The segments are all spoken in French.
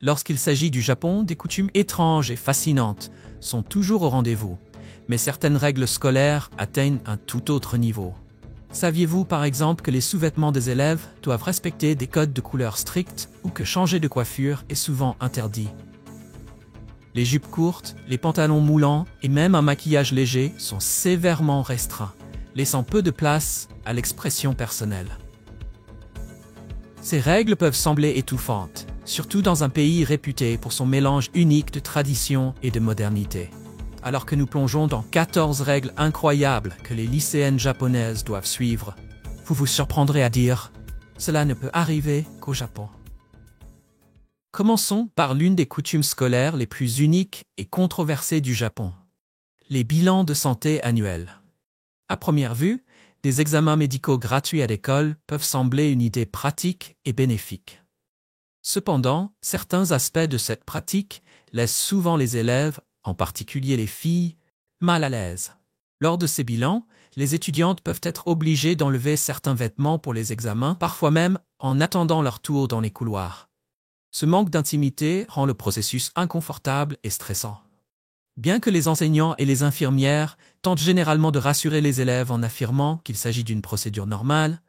Lorsqu'il s'agit du Japon, des coutumes étranges et fascinantes sont toujours au rendez-vous, mais certaines règles scolaires atteignent un tout autre niveau. Saviez-vous par exemple que les sous-vêtements des élèves doivent respecter des codes de couleur stricts ou que changer de coiffure est souvent interdit? Les jupes courtes, les pantalons moulants et même un maquillage léger sont sévèrement restreints, laissant peu de place à l'expression personnelle. Ces règles peuvent sembler étouffantes, surtout dans un pays réputé pour son mélange unique de tradition et de modernité. Alors que nous plongeons dans 14 règles incroyables que les lycéennes japonaises doivent suivre, vous vous surprendrez à dire « Cela ne peut arriver qu'au Japon ». Commençons par l'une des coutumes scolaires les plus uniques et controversées du Japon. Les bilans de santé annuels. À première vue, des examens médicaux gratuits à l'école peuvent sembler une idée pratique et bénéfique. Cependant, certains aspects de cette pratique laissent souvent les élèves, en particulier les filles, mal à l'aise. Lors de ces bilans, les étudiantes peuvent être obligées d'enlever certains vêtements pour les examens, parfois même en attendant leur tour dans les couloirs. Ce manque d'intimité rend le processus inconfortable et stressant. Bien que les enseignants et les infirmières tentent généralement de rassurer les élèves en affirmant qu'il s'agit d'une procédure normale,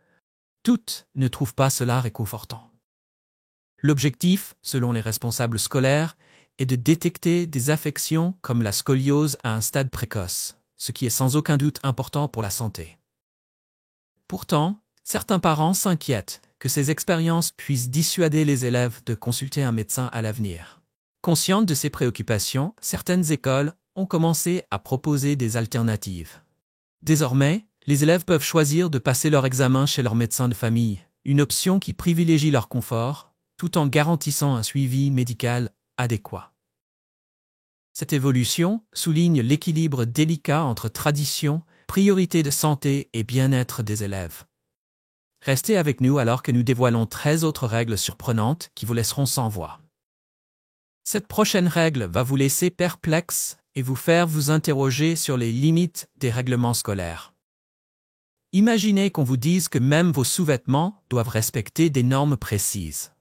toutes ne trouvent pas cela réconfortant. L'objectif, selon les responsables scolaires, est de détecter des affections comme la scoliose à un stade précoce, ce qui est sans aucun doute important pour la santé. Pourtant, certains parents s'inquiètent que ces expériences puissent dissuader les élèves de consulter un médecin à l'avenir. Conscientes de ces préoccupations, certaines écoles ont commencé à proposer des alternatives. Désormais, les élèves peuvent choisir de passer leur examen chez leur médecin de famille, une option qui privilégie leur confort, tout en garantissant un suivi médical adéquat. Cette évolution souligne l'équilibre délicat entre tradition, priorité de santé et bien-être des élèves. Restez avec nous alors que nous dévoilons 13 autres règles surprenantes qui vous laisseront sans voix. Cette prochaine règle va vous laisser perplexe et vous faire vous interroger sur les limites des règlements scolaires. Imaginez qu'on vous dise que même vos sous-vêtements doivent respecter des normes précises.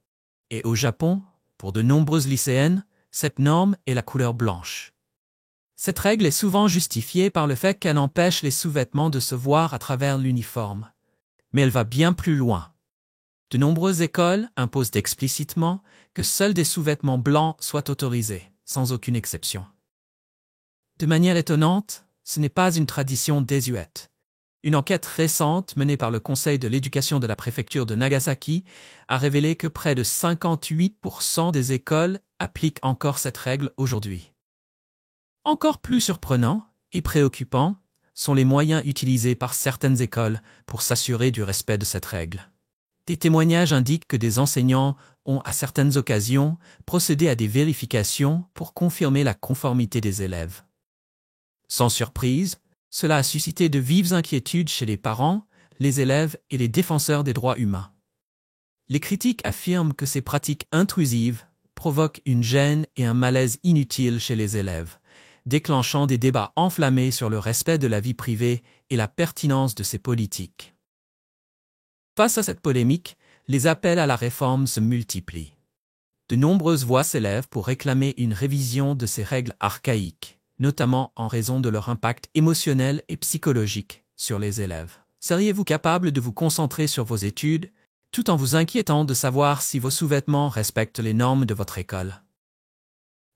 Et au Japon, pour de nombreuses lycéennes, cette norme est la couleur blanche. Cette règle est souvent justifiée par le fait qu'elle empêche les sous-vêtements de se voir à travers l'uniforme. Mais elle va bien plus loin. De nombreuses écoles imposent explicitement que seuls des sous-vêtements blancs soient autorisés, sans aucune exception. De manière étonnante, ce n'est pas une tradition désuète. Une enquête récente menée par le Conseil de l'éducation de la préfecture de Nagasaki a révélé que près de 58% des écoles appliquent encore cette règle aujourd'hui. Encore plus surprenant et préoccupant sont les moyens utilisés par certaines écoles pour s'assurer du respect de cette règle. Des témoignages indiquent que des enseignants ont, à certaines occasions, procédé à des vérifications pour confirmer la conformité des élèves. Sans surprise, cela a suscité de vives inquiétudes chez les parents, les élèves et les défenseurs des droits humains. Les critiques affirment que ces pratiques intrusives provoquent une gêne et un malaise inutiles chez les élèves, déclenchant des débats enflammés sur le respect de la vie privée et la pertinence de ces politiques. Face à cette polémique, les appels à la réforme se multiplient. De nombreuses voix s'élèvent pour réclamer une révision de ces règles archaïques, notamment en raison de leur impact émotionnel et psychologique sur les élèves. Seriez-vous capable de vous concentrer sur vos études, tout en vous inquiétant de savoir si vos sous-vêtements respectent les normes de votre école?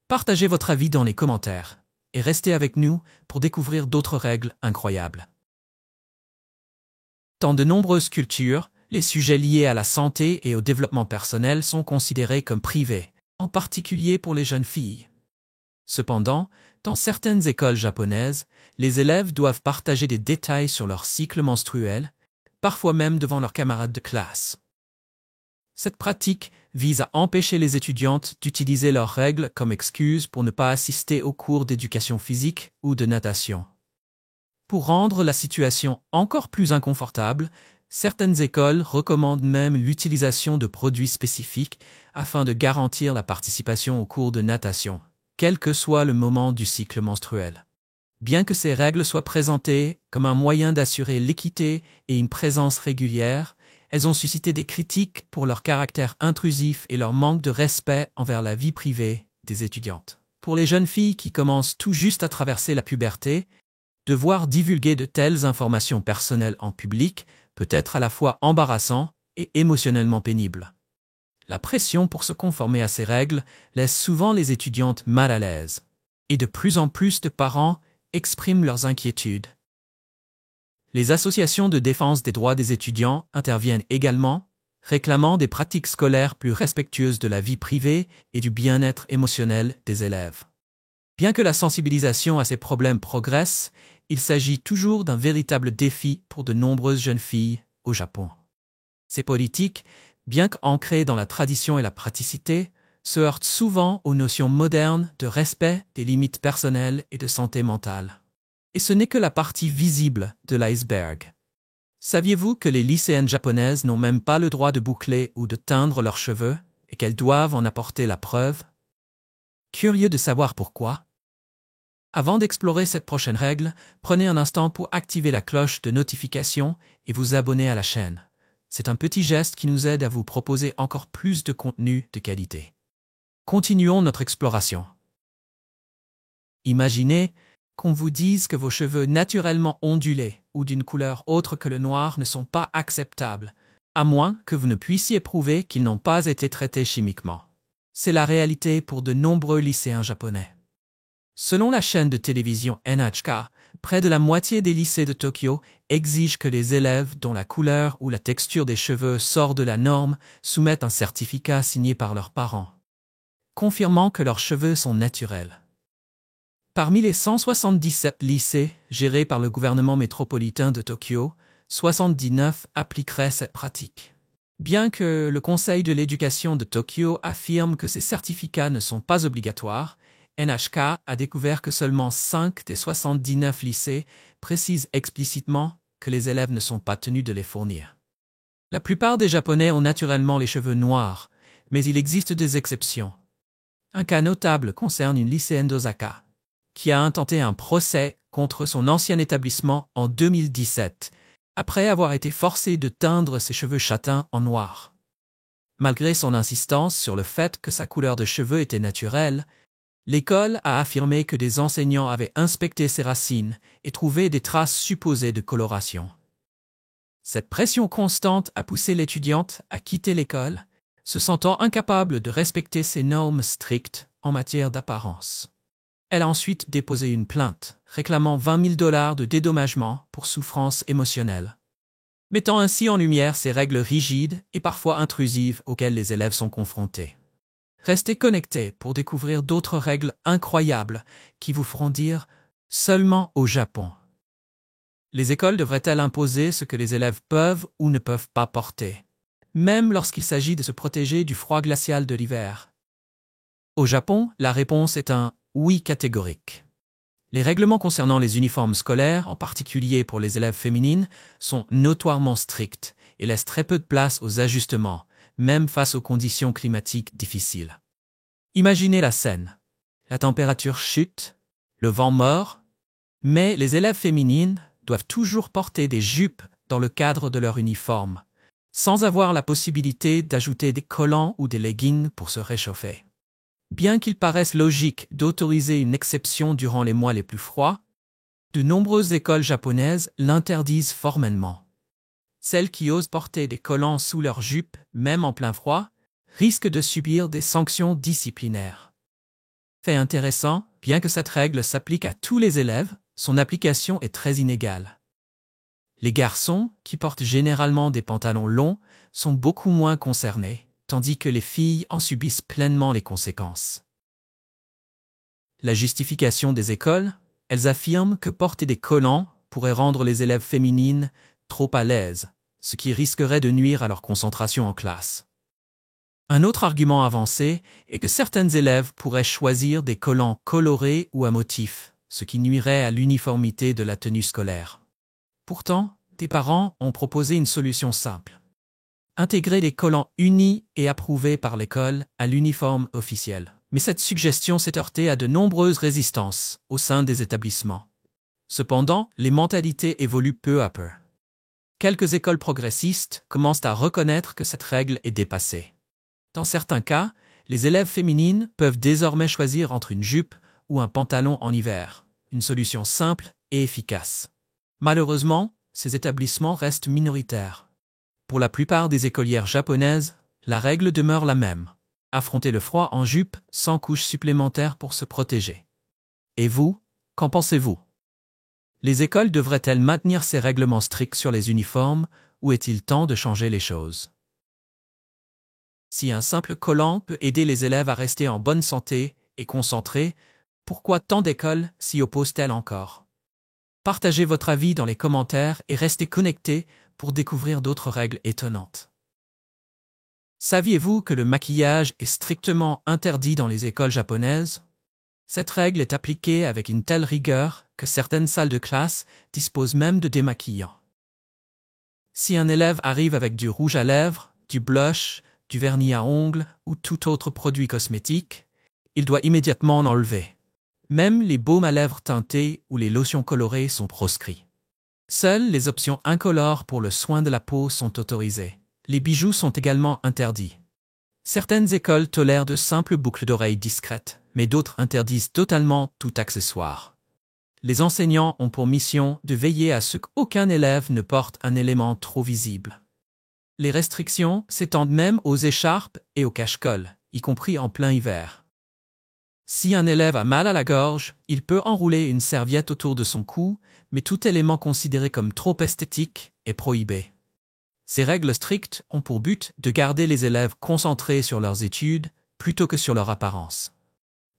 Partagez votre avis dans les commentaires et restez avec nous pour découvrir d'autres règles incroyables. Dans de nombreuses cultures, les sujets liés à la santé et au développement personnel sont considérés comme privés, en particulier pour les jeunes filles. Cependant, dans certaines écoles japonaises, les élèves doivent partager des détails sur leur cycle menstruel, parfois même devant leurs camarades de classe. Cette pratique vise à empêcher les étudiantes d'utiliser leurs règles comme excuse pour ne pas assister aux cours d'éducation physique ou de natation. Pour rendre la situation encore plus inconfortable, certaines écoles recommandent même l'utilisation de produits spécifiques afin de garantir la participation aux cours de natation, quel que soit le moment du cycle menstruel. Bien que ces règles soient présentées comme un moyen d'assurer l'équité et une présence régulière, Elles ont suscité des critiques pour leur caractère intrusif et leur manque de respect envers la vie privée des étudiantes. Pour les jeunes filles qui commencent tout juste à traverser la puberté, devoir divulguer de telles informations personnelles en public peut être à la fois embarrassant et émotionnellement pénible. La pression pour se conformer à ces règles laisse souvent les étudiantes mal à l'aise. Et de plus en plus de parents expriment leurs inquiétudes. Les associations de défense des droits des étudiants interviennent également, réclamant des pratiques scolaires plus respectueuses de la vie privée et du bien-être émotionnel des élèves. Bien que la sensibilisation à ces problèmes progresse, il s'agit toujours d'un véritable défi pour de nombreuses jeunes filles au Japon. Ces politiques, bien qu'ancrées dans la tradition et la praticité, se heurtent souvent aux notions modernes de respect des limites personnelles et de santé mentale. Et ce n'est que la partie visible de l'iceberg. Saviez-vous que les lycéennes japonaises n'ont même pas le droit de boucler ou de teindre leurs cheveux et qu'elles doivent en apporter la preuve? Curieux de savoir pourquoi? Avant d'explorer cette prochaine règle, prenez un instant pour activer la cloche de notification et vous abonner à la chaîne. C'est un petit geste qui nous aide à vous proposer encore plus de contenu de qualité. Continuons notre exploration. Imaginez qu'on vous dise que vos cheveux naturellement ondulés ou d'une couleur autre que le noir ne sont pas acceptables, à moins que vous ne puissiez prouver qu'ils n'ont pas été traités chimiquement. C'est la réalité pour de nombreux lycéens japonais. Selon la chaîne de télévision NHK, près de la moitié des lycées de Tokyo exigent que les élèves dont la couleur ou la texture des cheveux sort de la norme soumettent un certificat signé par leurs parents, confirmant que leurs cheveux sont naturels. Parmi les 177 lycées gérés par le gouvernement métropolitain de Tokyo, 79 appliqueraient cette pratique. Bien que le Conseil de l'éducation de Tokyo affirme que ces certificats ne sont pas obligatoires, NHK a découvert que seulement 5 des 79 lycées précisent explicitement que les élèves ne sont pas tenus de les fournir. La plupart des Japonais ont naturellement les cheveux noirs, mais il existe des exceptions. Un cas notable concerne une lycéenne d'Osaka, qui a intenté un procès contre son ancien établissement en 2017, après avoir été forcée de teindre ses cheveux châtains en noir. Malgré son insistance sur le fait que sa couleur de cheveux était naturelle, l'école a affirmé que des enseignants avaient inspecté ses racines et trouvé des traces supposées de coloration. Cette pression constante a poussé l'étudiante à quitter l'école, se sentant incapable de respecter ces normes strictes en matière d'apparence. Elle a ensuite déposé une plainte, réclamant $20 000 de dédommagement pour souffrance émotionnelle, mettant ainsi en lumière ces règles rigides et parfois intrusives auxquelles les élèves sont confrontés. Restez connectés pour découvrir d'autres règles incroyables qui vous feront dire « seulement au Japon ». Les écoles devraient-elles imposer ce que les élèves peuvent ou ne peuvent pas porter, même lorsqu'il s'agit de se protéger du froid glacial de l'hiver? Au Japon, la réponse est un oui catégorique. Les règlements concernant les uniformes scolaires, en particulier pour les élèves féminines, sont notoirement stricts et laissent très peu de place aux ajustements, même face aux conditions climatiques difficiles. Imaginez la scène. La température chute, le vent mord, mais les élèves féminines doivent toujours porter des jupes dans le cadre de leur uniforme, sans avoir la possibilité d'ajouter des collants ou des leggings pour se réchauffer. Bien qu'il paraisse logique d'autoriser une exception durant les mois les plus froids, de nombreuses écoles japonaises l'interdisent formellement. Celles qui osent porter des collants sous leur jupe, même en plein froid, risquent de subir des sanctions disciplinaires. Fait intéressant, bien que cette règle s'applique à tous les élèves, son application est très inégale. Les garçons, qui portent généralement des pantalons longs, sont beaucoup moins concernés, tandis que les filles en subissent pleinement les conséquences. La justification des écoles, elles affirment que porter des collants pourrait rendre les élèves féminines trop à l'aise, ce qui risquerait de nuire à leur concentration en classe. Un autre argument avancé est que certaines élèves pourraient choisir des collants colorés ou à motifs, ce qui nuirait à l'uniformité de la tenue scolaire. Pourtant, des parents ont proposé une solution simple. Intégrer des collants unis et approuvés par l'école à l'uniforme officiel. Mais cette suggestion s'est heurtée à de nombreuses résistances au sein des établissements. Cependant, les mentalités évoluent peu à peu. Quelques écoles progressistes commencent à reconnaître que cette règle est dépassée. Dans certains cas, les élèves féminines peuvent désormais choisir entre une jupe ou un pantalon en hiver, une solution simple et efficace. Malheureusement, ces établissements restent minoritaires. Pour la plupart des écolières japonaises, la règle demeure la même. Affronter le froid en jupe sans couche supplémentaire pour se protéger. Et vous, qu'en pensez-vous? Les écoles devraient-elles maintenir ces règlements stricts sur les uniformes ou est-il temps de changer les choses? Si un simple collant peut aider les élèves à rester en bonne santé et concentrés, pourquoi tant d'écoles s'y opposent-elles encore? Partagez votre avis dans les commentaires et restez connectés pour découvrir d'autres règles étonnantes. Saviez-vous que le maquillage est strictement interdit dans les écoles japonaises? Cette règle est appliquée avec une telle rigueur que certaines salles de classe disposent même de démaquillants. Si un élève arrive avec du rouge à lèvres, du blush, du vernis à ongles ou tout autre produit cosmétique, il doit immédiatement en enlever. Même les baumes à lèvres teintés ou les lotions colorées sont proscrits. Seules les options incolores pour le soin de la peau sont autorisées. Les bijoux sont également interdits. Certaines écoles tolèrent de simples boucles d'oreilles discrètes, mais d'autres interdisent totalement tout accessoire. Les enseignants ont pour mission de veiller à ce qu'aucun élève ne porte un élément trop visible. Les restrictions s'étendent même aux écharpes et aux cache-cols, y compris en plein hiver. Si un élève a mal à la gorge, il peut enrouler une serviette autour de son cou, mais tout élément considéré comme trop esthétique est prohibé. Ces règles strictes ont pour but de garder les élèves concentrés sur leurs études plutôt que sur leur apparence.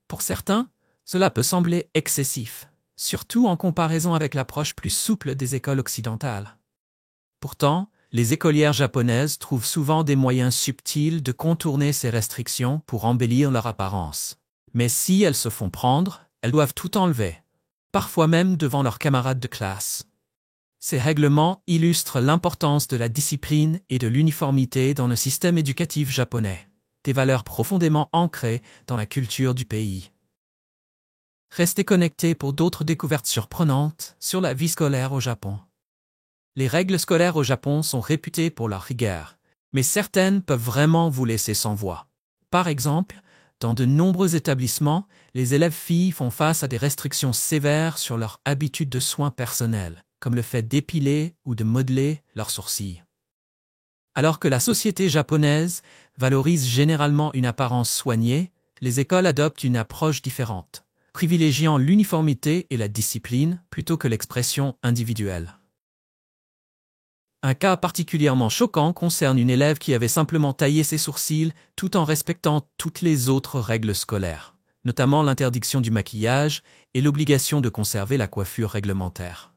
Pour certains, cela peut sembler excessif, surtout en comparaison avec l'approche plus souple des écoles occidentales. Pourtant, les écolières japonaises trouvent souvent des moyens subtils de contourner ces restrictions pour embellir leur apparence. Mais si elles se font prendre, elles doivent tout enlever, parfois même devant leurs camarades de classe. Ces règlements illustrent l'importance de la discipline et de l'uniformité dans le système éducatif japonais, des valeurs profondément ancrées dans la culture du pays. Restez connectés pour d'autres découvertes surprenantes sur la vie scolaire au Japon. Les règles scolaires au Japon sont réputées pour leur rigueur, mais certaines peuvent vraiment vous laisser sans voix. Par exemple, dans de nombreux établissements, les élèves filles font face à des restrictions sévères sur leur habitude de soins personnels, comme le fait d'épiler ou de modeler leurs sourcils. Alors que la société japonaise valorise généralement une apparence soignée, les écoles adoptent une approche différente, privilégiant l'uniformité et la discipline plutôt que l'expression individuelle. Un cas particulièrement choquant concerne une élève qui avait simplement taillé ses sourcils tout en respectant toutes les autres règles scolaires, notamment l'interdiction du maquillage et l'obligation de conserver la coiffure réglementaire.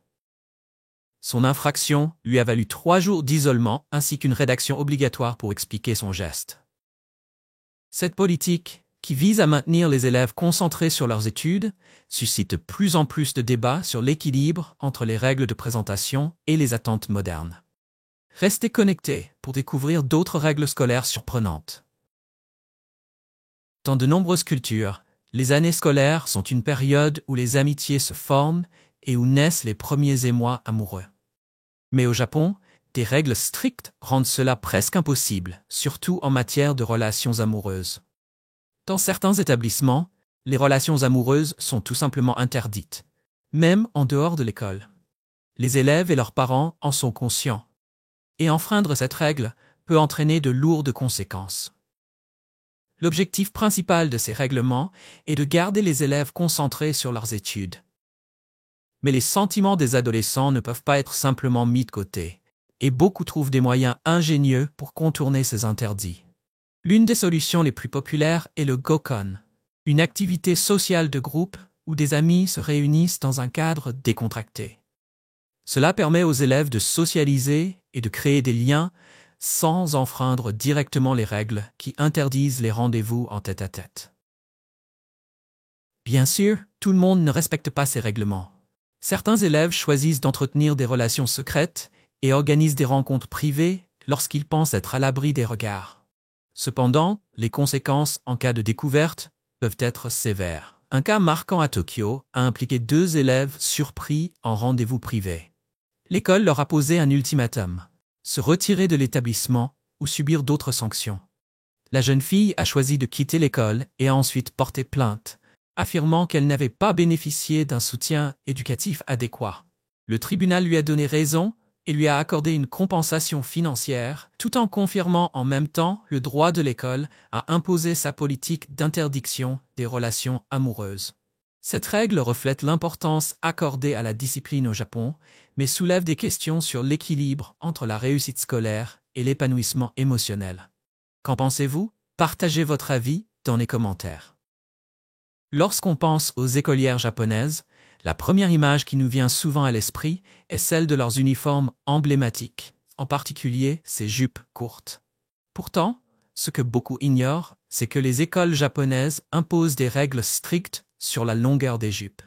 Son infraction lui a valu 3 jours d'isolement ainsi qu'une rédaction obligatoire pour expliquer son geste. Cette politique, qui vise à maintenir les élèves concentrés sur leurs études, suscite de plus en plus de débats sur l'équilibre entre les règles de présentation et les attentes modernes. Restez connectés pour découvrir d'autres règles scolaires surprenantes. Dans de nombreuses cultures, les années scolaires sont une période où les amitiés se forment et où naissent les premiers émois amoureux. Mais au Japon, des règles strictes rendent cela presque impossible, surtout en matière de relations amoureuses. Dans certains établissements, les relations amoureuses sont tout simplement interdites, même en dehors de l'école. Les élèves et leurs parents en sont conscients. Et enfreindre cette règle peut entraîner de lourdes conséquences. L'objectif principal de ces règlements est de garder les élèves concentrés sur leurs études. Mais les sentiments des adolescents ne peuvent pas être simplement mis de côté, et beaucoup trouvent des moyens ingénieux pour contourner ces interdits. L'une des solutions les plus populaires est le Gokon, une activité sociale de groupe où des amis se réunissent dans un cadre décontracté. Cela permet aux élèves de socialiser et de créer des liens sans enfreindre directement les règles qui interdisent les rendez-vous en tête-à-tête. Bien sûr, tout le monde ne respecte pas ces règlements. Certains élèves choisissent d'entretenir des relations secrètes et organisent des rencontres privées lorsqu'ils pensent être à l'abri des regards. Cependant, les conséquences en cas de découverte peuvent être sévères. Un cas marquant à Tokyo a impliqué 2 élèves surpris en rendez-vous privé. L'école leur a posé un ultimatum: se retirer de l'établissement ou subir d'autres sanctions. La jeune fille a choisi de quitter l'école et a ensuite porté plainte, affirmant qu'elle n'avait pas bénéficié d'un soutien éducatif adéquat. Le tribunal lui a donné raison et lui a accordé une compensation financière, tout en confirmant en même temps le droit de l'école à imposer sa politique d'interdiction des relations amoureuses. Cette règle reflète l'importance accordée à la discipline au Japon, mais soulève des questions sur l'équilibre entre la réussite scolaire et l'épanouissement émotionnel. Qu'en pensez-vous? Partagez votre avis dans les commentaires. Lorsqu'on pense aux écolières japonaises, la première image qui nous vient souvent à l'esprit est celle de leurs uniformes emblématiques, en particulier ces jupes courtes. Pourtant, ce que beaucoup ignorent, c'est que les écoles japonaises imposent des règles strictes sur la longueur des jupes.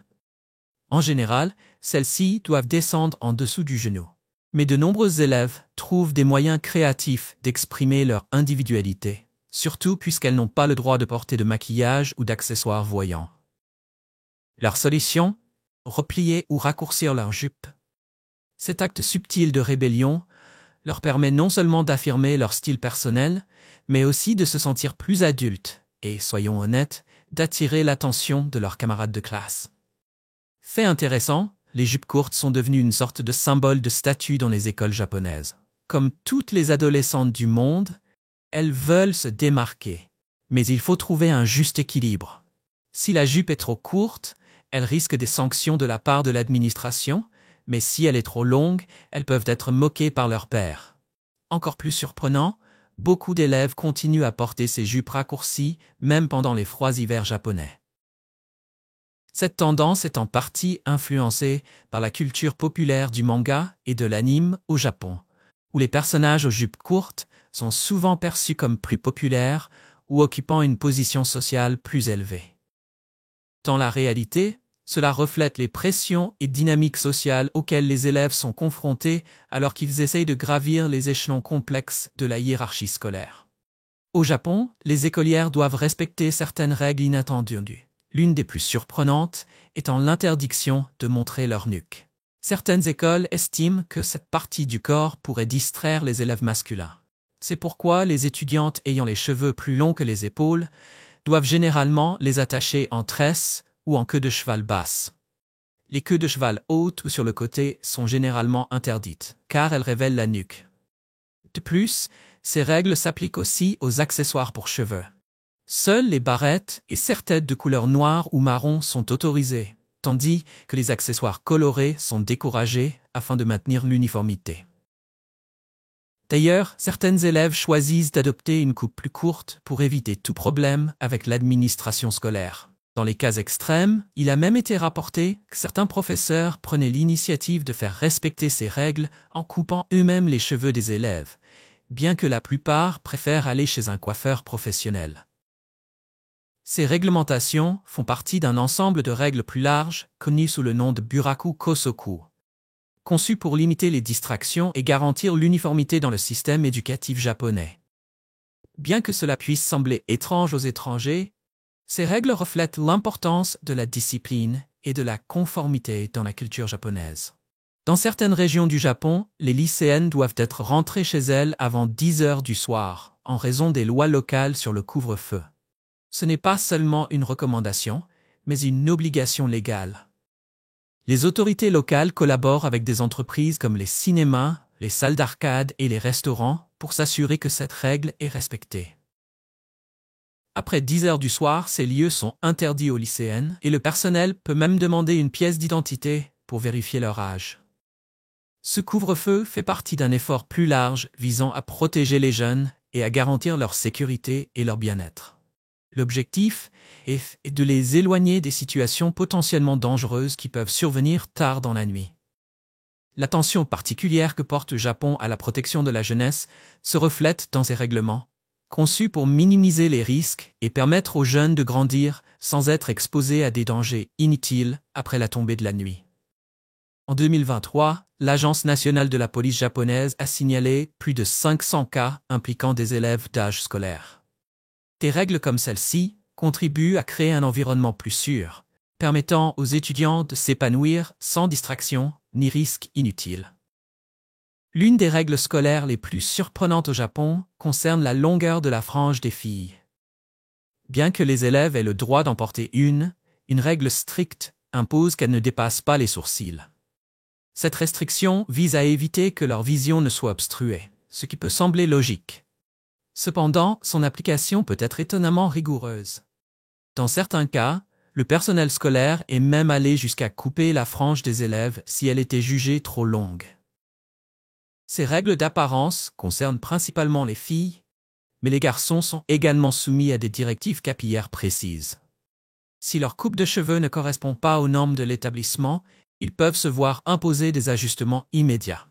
En général, celles-ci doivent descendre en dessous du genou. Mais de nombreux élèves trouvent des moyens créatifs d'exprimer leur individualité, surtout puisqu'elles n'ont pas le droit de porter de maquillage ou d'accessoires voyants. Leur solution? Replier ou raccourcir leur jupe. Cet acte subtil de rébellion leur permet non seulement d'affirmer leur style personnel, mais aussi de se sentir plus adultes et, soyons honnêtes, d'attirer l'attention de leurs camarades de classe. Fait intéressant, les jupes courtes sont devenues une sorte de symbole de statut dans les écoles japonaises. Comme toutes les adolescentes du monde, elles veulent se démarquer. Mais il faut trouver un juste équilibre. Si la jupe est trop courte, elle risque des sanctions de la part de l'administration, mais si elle est trop longue, elles peuvent être moquées par leurs pairs. Encore plus surprenant, beaucoup d'élèves continuent à porter ces jupes raccourcies, même pendant les froids hivers japonais. Cette tendance est en partie influencée par la culture populaire du manga et de l'anime au Japon, où les personnages aux jupes courtes sont souvent perçus comme plus populaires ou occupant une position sociale plus élevée. Dans la réalité, cela reflète les pressions et dynamiques sociales auxquelles les élèves sont confrontés alors qu'ils essayent de gravir les échelons complexes de la hiérarchie scolaire. Au Japon, les écolières doivent respecter certaines règles inattendues. L'une des plus surprenantes étant l'interdiction de montrer leur nuque. Certaines écoles estiment que cette partie du corps pourrait distraire les élèves masculins. C'est pourquoi les étudiantes ayant les cheveux plus longs que les épaules doivent généralement les attacher en tresse ou en queue de cheval basse. Les queues de cheval hautes ou sur le côté sont généralement interdites, car elles révèlent la nuque. De plus, ces règles s'appliquent aussi aux accessoires pour cheveux. Seules les barrettes et serre-têtes de couleur noire ou marron sont autorisées, tandis que les accessoires colorés sont découragés afin de maintenir l'uniformité. D'ailleurs, certaines élèves choisissent d'adopter une coupe plus courte pour éviter tout problème avec l'administration scolaire. Dans les cas extrêmes, il a même été rapporté que certains professeurs prenaient l'initiative de faire respecter ces règles en coupant eux-mêmes les cheveux des élèves, bien que la plupart préfèrent aller chez un coiffeur professionnel. Ces réglementations font partie d'un ensemble de règles plus larges connues sous le nom de Buraku Kosoku, conçues pour limiter les distractions et garantir l'uniformité dans le système éducatif japonais. Bien que cela puisse sembler étrange aux étrangers, ces règles reflètent l'importance de la discipline et de la conformité dans la culture japonaise. Dans certaines régions du Japon, les lycéennes doivent être rentrées chez elles avant 10 heures du soir, en raison des lois locales sur le couvre-feu. Ce n'est pas seulement une recommandation, mais une obligation légale. Les autorités locales collaborent avec des entreprises comme les cinémas, les salles d'arcade et les restaurants pour s'assurer que cette règle est respectée. Après 10 heures du soir, ces lieux sont interdits aux lycéennes et le personnel peut même demander une pièce d'identité pour vérifier leur âge. Ce couvre-feu fait partie d'un effort plus large visant à protéger les jeunes et à garantir leur sécurité et leur bien-être. L'objectif est de les éloigner des situations potentiellement dangereuses qui peuvent survenir tard dans la nuit. L'attention particulière que porte le Japon à la protection de la jeunesse se reflète dans ces règlements, conçus pour minimiser les risques et permettre aux jeunes de grandir sans être exposés à des dangers inutiles après la tombée de la nuit. En 2023, l'Agence nationale de la police japonaise a signalé plus de 500 cas impliquant des élèves d'âge scolaire. Des règles comme celle-ci contribuent à créer un environnement plus sûr, permettant aux étudiants de s'épanouir sans distraction ni risque inutile. L'une des règles scolaires les plus surprenantes au Japon concerne la longueur de la frange des filles. Bien que les élèves aient le droit d'en porter une règle stricte impose qu'elle ne dépasse pas les sourcils. Cette restriction vise à éviter que leur vision ne soit obstruée, ce qui peut sembler logique. Cependant, son application peut être étonnamment rigoureuse. Dans certains cas, le personnel scolaire est même allé jusqu'à couper la frange des élèves si elle était jugée trop longue. Ces règles d'apparence concernent principalement les filles, mais les garçons sont également soumis à des directives capillaires précises. Si leur coupe de cheveux ne correspond pas aux normes de l'établissement, ils peuvent se voir imposer des ajustements immédiats.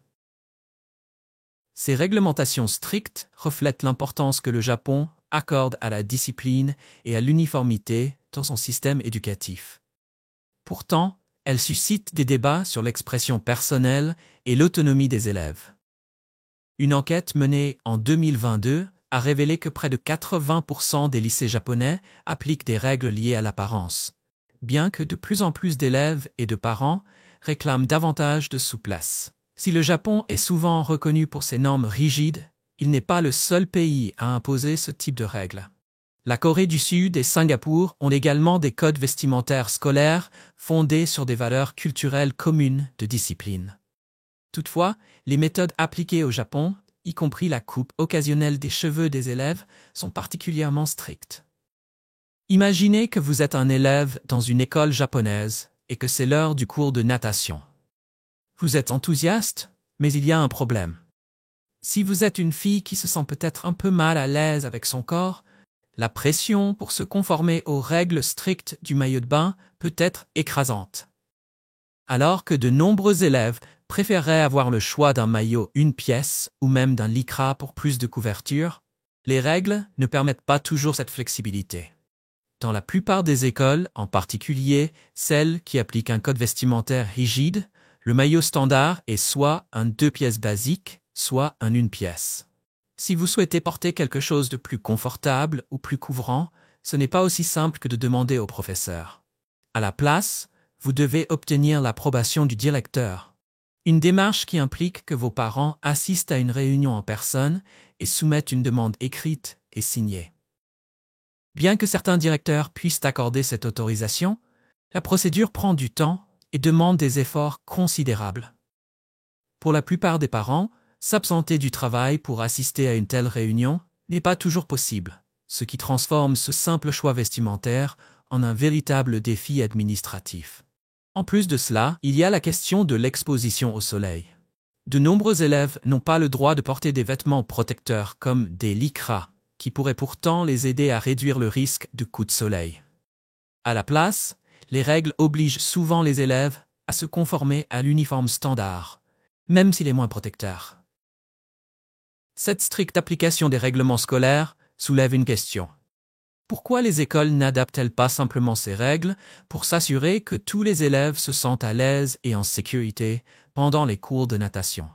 Ces réglementations strictes reflètent l'importance que le Japon accorde à la discipline et à l'uniformité dans son système éducatif. Pourtant, elles suscitent des débats sur l'expression personnelle et l'autonomie des élèves. Une enquête menée en 2022 a révélé que près de 80% des lycées japonais appliquent des règles liées à l'apparence, bien que de plus en plus d'élèves et de parents réclament davantage de souplesse. Si le Japon est souvent reconnu pour ses normes rigides, il n'est pas le seul pays à imposer ce type de règles. La Corée du Sud et Singapour ont également des codes vestimentaires scolaires fondés sur des valeurs culturelles communes de discipline. Toutefois, les méthodes appliquées au Japon, y compris la coupe occasionnelle des cheveux des élèves, sont particulièrement strictes. Imaginez que vous êtes un élève dans une école japonaise et que c'est l'heure du cours de natation. Vous êtes enthousiaste, mais il y a un problème. Si vous êtes une fille qui se sent peut-être un peu mal à l'aise avec son corps, la pression pour se conformer aux règles strictes du maillot de bain peut être écrasante. Alors que de nombreux élèves préféreraient avoir le choix d'un maillot une pièce ou même d'un lycra pour plus de couverture, les règles ne permettent pas toujours cette flexibilité. Dans la plupart des écoles, en particulier celles qui appliquent un code vestimentaire rigide, le maillot standard est soit un 2 pièces basique, soit un 1 pièce. Si vous souhaitez porter quelque chose de plus confortable ou plus couvrant, ce n'est pas aussi simple que de demander au professeur. À la place, vous devez obtenir l'approbation du directeur. Une démarche qui implique que vos parents assistent à une réunion en personne et soumettent une demande écrite et signée. Bien que certains directeurs puissent accorder cette autorisation, la procédure prend du temps et demande des efforts considérables. Pour la plupart des parents, s'absenter du travail pour assister à une telle réunion n'est pas toujours possible, ce qui transforme ce simple choix vestimentaire en un véritable défi administratif. En plus de cela, il y a la question de l'exposition au soleil. De nombreux élèves n'ont pas le droit de porter des vêtements protecteurs comme des lycras, qui pourraient pourtant les aider à réduire le risque de coups de soleil. À la place, les règles obligent souvent les élèves à se conformer à l'uniforme standard, même s'il est moins protecteur. Cette stricte application des règlements scolaires soulève une question. Pourquoi les écoles n'adaptent-elles pas simplement ces règles pour s'assurer que tous les élèves se sentent à l'aise et en sécurité pendant les cours de natation?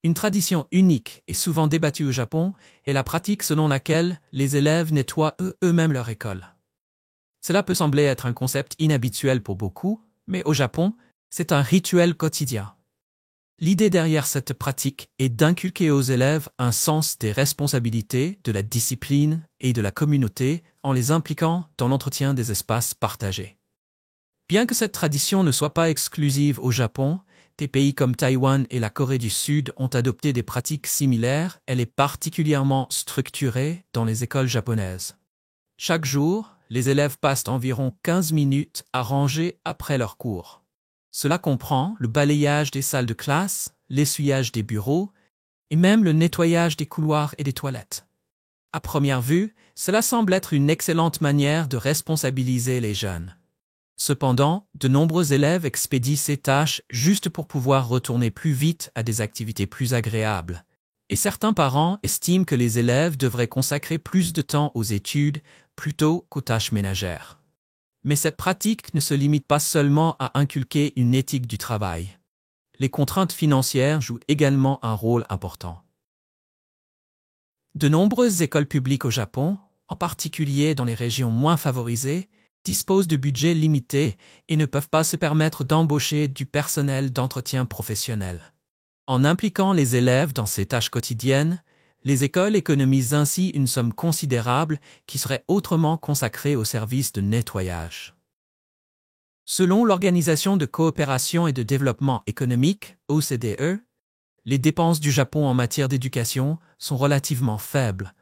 Une tradition unique et souvent débattue au Japon est la pratique selon laquelle les élèves nettoient eux-mêmes leur école. Cela peut sembler être un concept inhabituel pour beaucoup, mais au Japon, c'est un rituel quotidien. L'idée derrière cette pratique est d'inculquer aux élèves un sens des responsabilités, de la discipline et de la communauté en les impliquant dans l'entretien des espaces partagés. Bien que cette tradition ne soit pas exclusive au Japon, des pays comme Taïwan et la Corée du Sud ont adopté des pratiques similaires. Elle est particulièrement structurée dans les écoles japonaises. Chaque jour, les élèves passent environ 15 minutes à ranger après leurs cours. Cela comprend le balayage des salles de classe, l'essuyage des bureaux et même le nettoyage des couloirs et des toilettes. À première vue, cela semble être une excellente manière de responsabiliser les jeunes. Cependant, de nombreux élèves expédient ces tâches juste pour pouvoir retourner plus vite à des activités plus agréables. Et certains parents estiment que les élèves devraient consacrer plus de temps aux études plutôt qu'aux tâches ménagères. Mais cette pratique ne se limite pas seulement à inculquer une éthique du travail. Les contraintes financières jouent également un rôle important. De nombreuses écoles publiques au Japon, en particulier dans les régions moins favorisées, disposent de budgets limités et ne peuvent pas se permettre d'embaucher du personnel d'entretien professionnel. En impliquant les élèves dans ces tâches quotidiennes, les écoles économisent ainsi une somme considérable qui serait autrement consacrée au service de nettoyage. Selon l'Organisation de coopération et de développement économique, OCDE, les dépenses du Japon en matière d'éducation sont relativement faibles,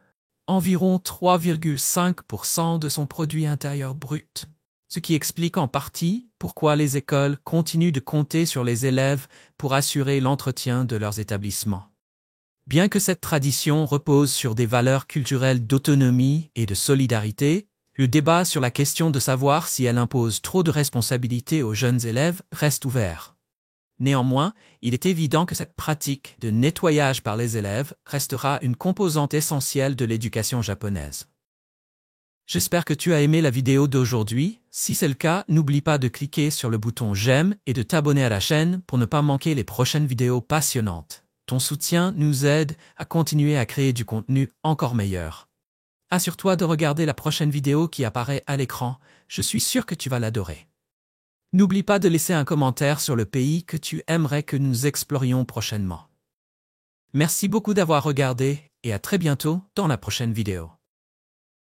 environ 3,5% de son produit intérieur brut, ce qui explique en partie pourquoi les écoles continuent de compter sur les élèves pour assurer l'entretien de leurs établissements. Bien que cette tradition repose sur des valeurs culturelles d'autonomie et de solidarité, le débat sur la question de savoir si elle impose trop de responsabilités aux jeunes élèves reste ouvert. Néanmoins, il est évident que cette pratique de nettoyage par les élèves restera une composante essentielle de l'éducation japonaise. J'espère que tu as aimé la vidéo d'aujourd'hui. Si c'est le cas, n'oublie pas de cliquer sur le bouton j'aime et de t'abonner à la chaîne pour ne pas manquer les prochaines vidéos passionnantes. Ton soutien nous aide à continuer à créer du contenu encore meilleur. Assure-toi de regarder la prochaine vidéo qui apparaît à l'écran, je suis sûr que tu vas l'adorer. N'oublie pas de laisser un commentaire sur le pays que tu aimerais que nous explorions prochainement. Merci beaucoup d'avoir regardé et à très bientôt dans la prochaine vidéo.